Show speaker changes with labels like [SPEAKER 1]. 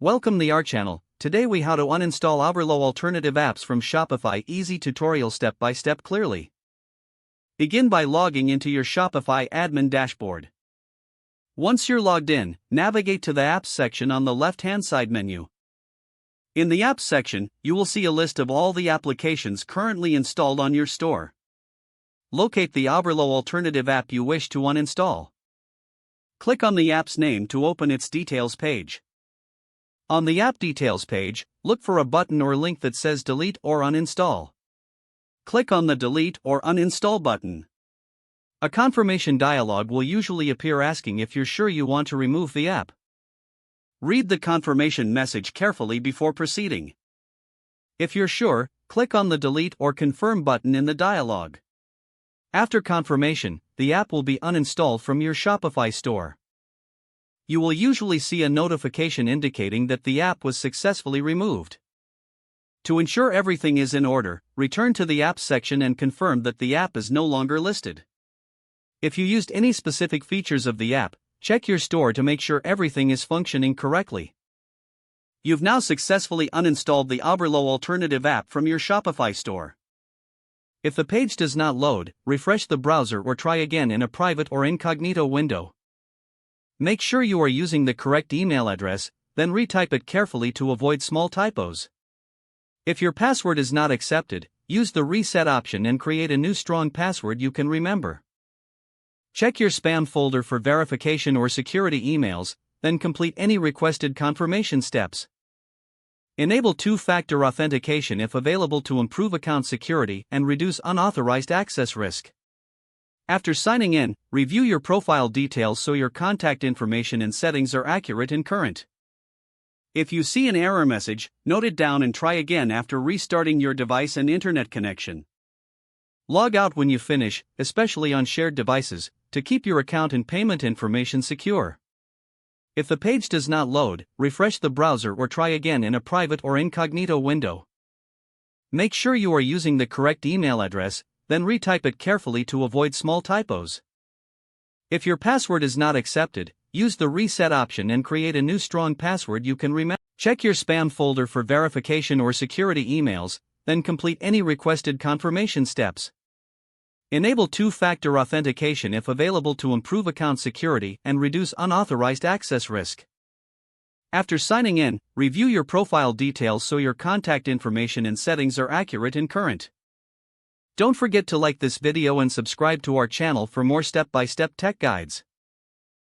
[SPEAKER 1] Welcome to our channel. Today we how to uninstall Oberlo alternative apps from Shopify. Easy tutorial step by step clearly. Begin by logging into your Shopify admin dashboard. Once you're logged in, navigate to the Apps section on the left-hand side menu. In the Apps section, you will see a list of all the applications currently installed on your store. Locate the Oberlo alternative app you wish to uninstall. Click on the app's name to open its details page. On the app details page, look for a button or link that says delete or uninstall. Click on the delete or uninstall button. A confirmation dialog will usually appear asking if you're sure you want to remove the app. Read the confirmation message carefully before proceeding. If you're sure, click on the delete or confirm button in the dialog. After confirmation, the app will be uninstalled from your Shopify store. You will usually see a notification indicating that the app was successfully removed. To ensure everything is in order, return to the Apps section and confirm that the app is no longer listed. If you used any specific features of the app, check your store to make sure everything is functioning correctly. You've now successfully uninstalled the Oberlo alternative app from your Shopify store. If the page does not load, refresh the browser or try again in a private or incognito window. Make sure you are using the correct email address, then retype it carefully to avoid small typos. If your password is not accepted, use the reset option and create a new strong password you can remember. Check your spam folder for verification or security emails, then complete any requested confirmation steps. Enable two-factor authentication if available to improve account security and reduce unauthorized access risk. After signing in, review your profile details so your contact information and settings are accurate and current. If you see an error message, note it down and try again after restarting your device and internet connection. Log out when you finish, especially on shared devices, to keep your account and payment information secure. If the page does not load, refresh the browser or try again in a private or incognito window. Make sure you are using the correct email address, then retype it carefully to avoid small typos. If your password is not accepted, use the reset option and create a new strong password you can remember. Check your spam folder for verification or security emails, then complete any requested confirmation steps. Enable two-factor authentication if available to improve account security and reduce unauthorized access risk. After signing in, review your profile details so your contact information and settings are accurate and current. Don't forget to like this video and subscribe to our channel for more step-by-step tech guides.